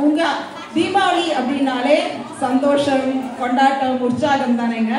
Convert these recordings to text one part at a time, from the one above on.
உங்க தீபாவளி அப்படின்னாலே சந்தோஷம், கொண்டாட்டம், உற்சாகம் தானேங்க.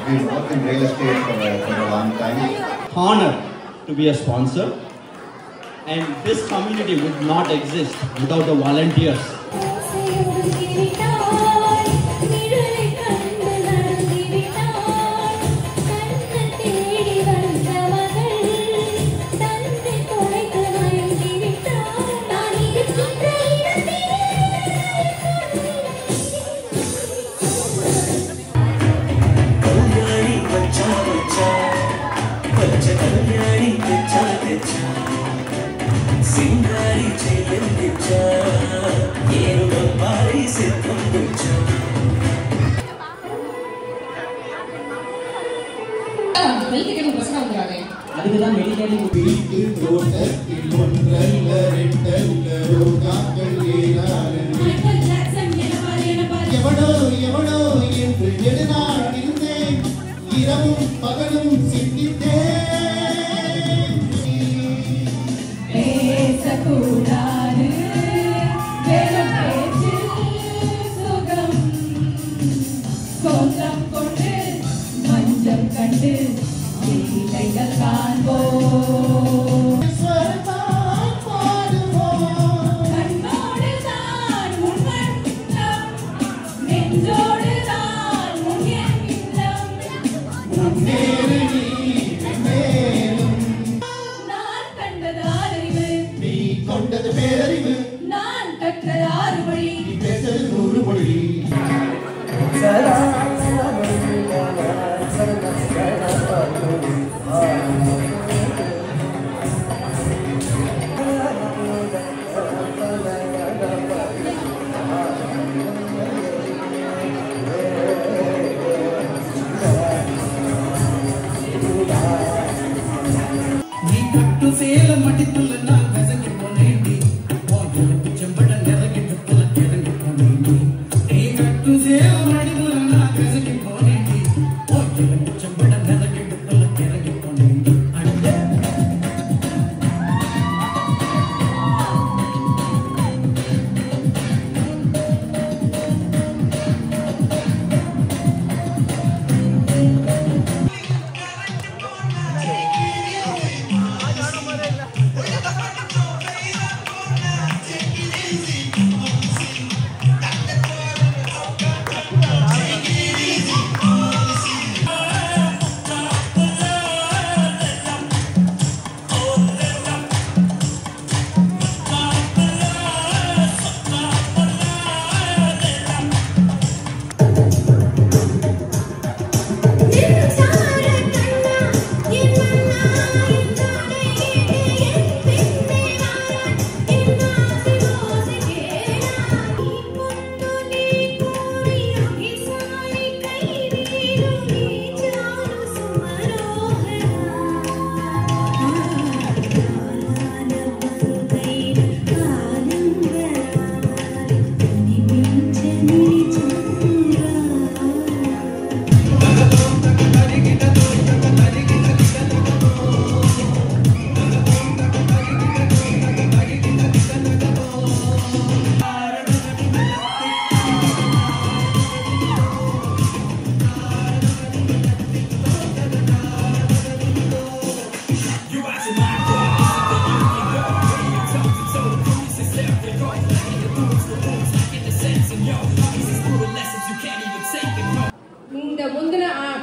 We've worked in real estate for a long time. Honor to be a sponsor, and this community would not exist without the volunteers. அதுக்கு தான் மெடிக்கலி வீட்டு தோட்டத்தில் ஒன்றல்ல ரெண்டல்ல ரோஜாக்கள் ஏராளம். எவனோ எவனோ என்று நெடுநாள் இருந்தேன், இரவும் பகலும் சிந்தித்தேன். பேசக்கூடாது வெறும் பேச்சில் சுகம், கோலம் கொண்டு மஞ்சள் கண்டு லீலைகள் காண்போம். ஸ்வரமாய் பாடுவோம். கண்ணோடு தான் உன் வண்ணம், நெஞ்சோடு தான் உன் எண்ணம். முன்னேறு நீ மேலும், நான் கண்டது அறிவு, நீ கொண்டது பேரறிவு, நான் கற்றது ஆறு வழி. நீ பேசது 100 மொழி. நீ கட்டு சேலம் அடித்துள்ள நான் கசங்கி போனேண்டி, செம்பட நிறங்கிட்டு புல கிறங்கி போனேண்டி. நீ கட்டு சேலம் அடித்துள்ள நான் கசங்கி போனேண்டி, செம்பட நிறங்கிட்டு புல கிறங்கி போனேண்டி. அட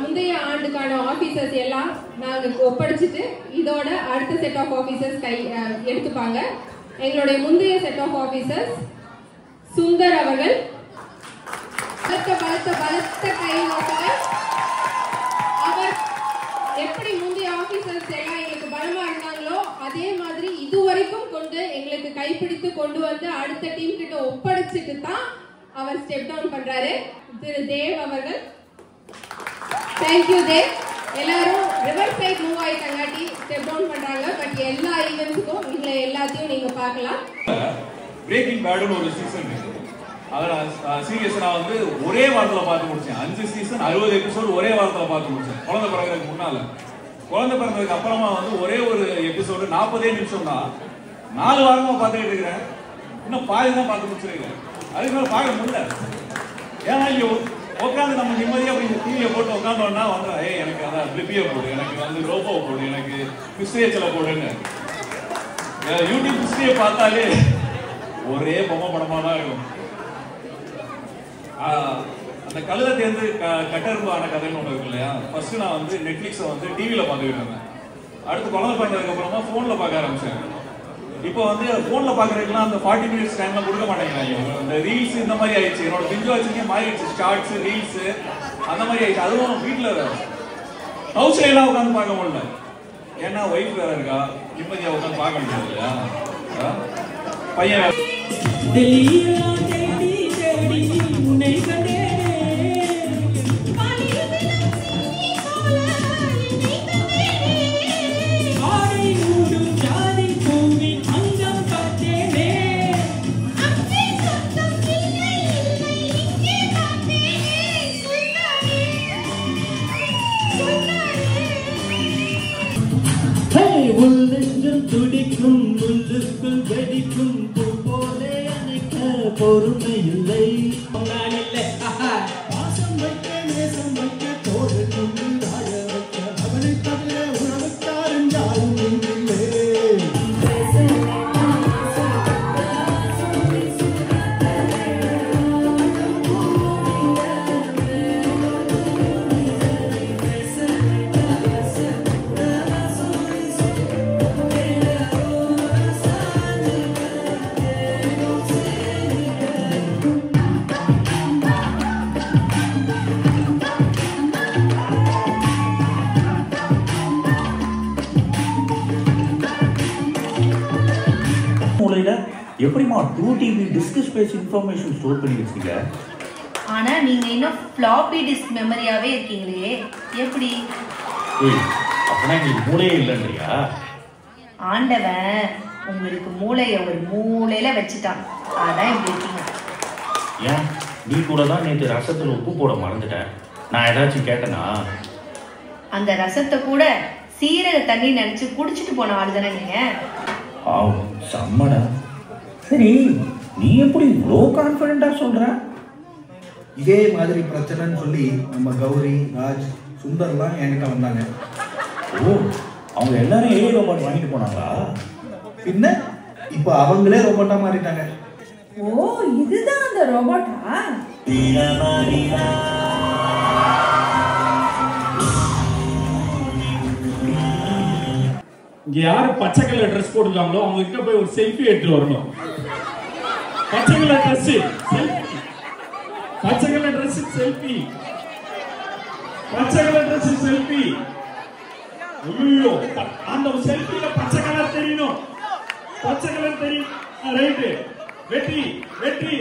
முந்தைய ஆண்டுக்கான ஆபீசர்ஸ் எல்லாம் நாங்க ஒப்படைச்சிட்டு இதோட அடுத்த செட் ஆஃப் ஆபீசர்ஸ் எடுத்துப்பாங்க. எங்களுடைய முந்தைய செட் ஆஃப் ஆபீசர்ஸ் சுந்தர் அவர்கள் பலத்த கை ஓட்டுகள். அவர் எப்படி முந்தைய ஆபீசர்ஸ் எல்லாம் எங்களுக்கு பலமா இருந்தாங்களோ அதே மாதிரி இதுவரைக்கும் கொண்டு எங்களுக்கு கைப்பிடித்து கொண்டு வந்து அடுத்த டீம் கிட்ட ஒப்படைச்சிட்டு தான் அவர் ஸ்டெப் டவுன் பண்றாரு. திரு தேவ் அவர்கள், தேங்க்யூ தேவ். எல்லாரும் ரிவர் சைட் மூவ் ஆயிட்டாங்காட்டி ஸ்டெப் டவுன் பண்றாங்க. பட் எல்லா ஈவென்ட்ஸுக்கும் இதுல எல்லாத்தையும் நீங்க பார்க்கலாம். பிரேக்கிங் பேடுன்னு ஒரு சீசன் இருக்கு. அதில் சீரியஸ் நான் வந்து ஒரே வாரத்தில் பார்த்து முடிச்சேன். 5 சீசன் 60 எபிசோடு ஒரே வாரத்தில் பார்த்து முடிச்சேன். குழந்தை பிறகுறதுக்கு முன்னால. குழந்தை பிறந்ததுக்கு அப்புறமா வந்து ஒரே ஒரு எபிசோடு 40 நிமிஷம் தான். 4 வாரமா பார்த்துக்கிட்டு இருக்கிறேன். இன்னும் பாதி தான் பார்த்து முடிச்சிருக்கேன். அதுக்கு மேலே பார்க்க முடியல. ஏன்னா இங்கே உட்காந்து நம்ம நிம்மதியாக போய் டிவியை போட்டு உட்காந்தோன்னா வந்து எனக்கு அதான் பிளிப்பியை போடு, எனக்கு வந்து ரோபோ போடு, எனக்கு ஹிஸ்ட்ரியேச்சில் போடுன்னு. யூடியூப் ஹிஸ்ட்ரியை பார்த்தாலே ஒரே பொம்மை படமாக தான் இருக்கும். அந்த கழுதை தேர்ந்து கட்டெரும்பான கதைன்னு ஒன்று இருக்கு இல்லையா. ஃபர்ஸ்ட் நான் வந்து நெட்ஃப்ளிக்ஸை வந்து டிவியில் பார்த்துக்கிட்டு இருந்தேன். அடுத்து குழந்தை பிறந்ததுக்கு அப்புறமா ஃபோனில் பார்க்க ஆரம்பிச்சேன். இப்போ வந்து ஃபோனில் பார்க்குறதுக்குலாம் அந்த 40 மினிட்ஸ் டைம்லாம் கொடுக்க மாட்டேங்கிறாங்க. இந்த ரீல்ஸ் இந்த மாதிரி ஆயிடுச்சு. என்னோட பிஞ்சு வச்சுக்கே மாறிடுச்சு. ஷார்ட்ஸு ரீல்ஸு அந்த மாதிரி ஆயிடுச்சு. அதுவும் வீட்டில் ஹவுஸ்ல எல்லாம் உட்காந்து பார்க்க முடியல. ஏன்னா ஒய்ஃப் வேற இருக்கா, நிம்மதியாக உட்காந்து பார்க்க முடியாது இல்லையா. பையன் உள்ளம் துடிக்கும் உள்ளுக்குள் வெடிக்கும் பூ போலே அணைக்க பொறுமை இல்லை பாசம் வைக்க நேசம் வைக்க தோடு கொண்டு வாழ வைக்க அவனை தவிர உறவுக்காரன் யாரும் இல்லை. எப்படிமா 2 TB disk space information store பண்ணி வச்சிருக்க? ஆனா நீங்க இன்னும் ஃப்ளாப்பி டிஸ்க் மெமரியாவே இருக்கீங்களே, எப்படி? ஏய், அப்பனா உங்களுக்கு மூளையே இல்லைன்றியா? ஆண்டவன் உங்களுக்கு மூளையை ஒரு மூளையில வச்சுட்டான், அதான் இப்படி இருக்கீங்க. ஏன் நீ கூட தான் நேற்று ரசத்தில் உப்பு போட மறந்துட்டேன், நான் ஏதாச்சும் கேட்டேனா? அந்த ரசத்தை கூட சீரக தண்ணி நினைச்சு குடிச்சிட்டு போன ஆள் தானே நீங்க. செம்மடா. சரி, நீ எப்படி லோ கான்ஃபிடென்ட்டா சொல்ற? இதே மாதிரி பிரச்சனைன்னு சொல்லி நம்ம கௌரி, ராஜ், சுந்தர்லாம் என்கிட்ட வந்தாங்க. ஓ, அவங்க எல்லாரும் ஏஐ ரோபோட் வாங்கிட்டு போனாங்களா? பின்ன இப்போ அவங்களே ரோபோட்டா மாறிட்டாங்க. ஓ, இதுதான் அந்த ரோபோட்டா? இங்க யாரு பச்சை கலர் ட்ரெஸ் போட்டுருக்காங்களோ அவங்க கிட்ட போய் ஒரு செல்ஃபி எடுத்துட்டு வரணும். பச்சை கலர் ட்ரெஸ் செல்ஃபி, பச்சை கலர் ட்ரெஸ் செல்ஃபி, பச்சை கலர் ட்ரெஸ் செல்ஃபி. ஐயோ, அந்த செல்ஃபில பச்சை கலர் தெரியணும், பச்சை கலர் தெரியும். ரைட், வெற்றி வெற்றி.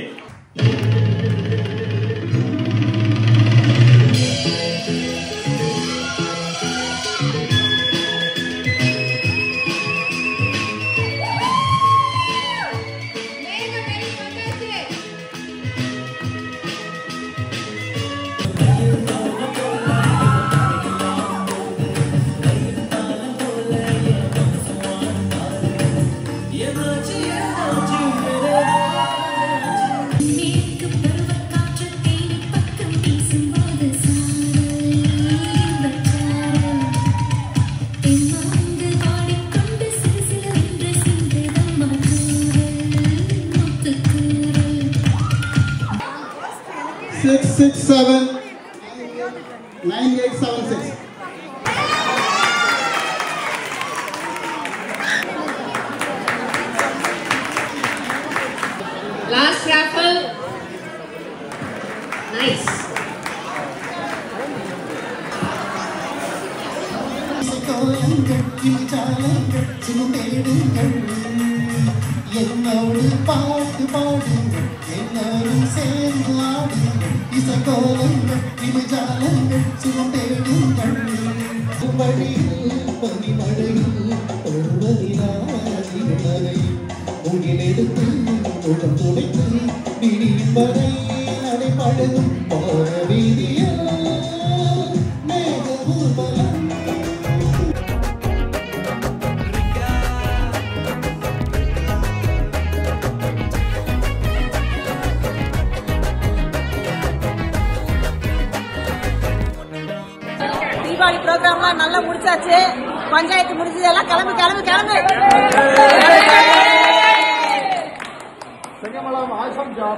Last raffle. Nice. என்னோடு பாட்டு பாடுங்கள், எல்லாரும் சேர்ந்து ஆடுங்கள், இசைக்கோலங்கள், இமைஜாலங்கள், சுகம் தேடுங்கள். வழியில் பனிமழையில் ஒருவரிலாதிகளை முகிலெடுத்து முகம் துடைத்து விடியும் வரை நடை பழகும் போற வீதியில் மேக ஊர்வலம். தீபாவளி ப்ரோக்ராம்லாம் நல்லா முடிச்சாச்சு. பஞ்சாயத்து முடிஞ்சது, எல்லாம் கிளம்பு கிளம்பு கிளம்பு. Awesome job.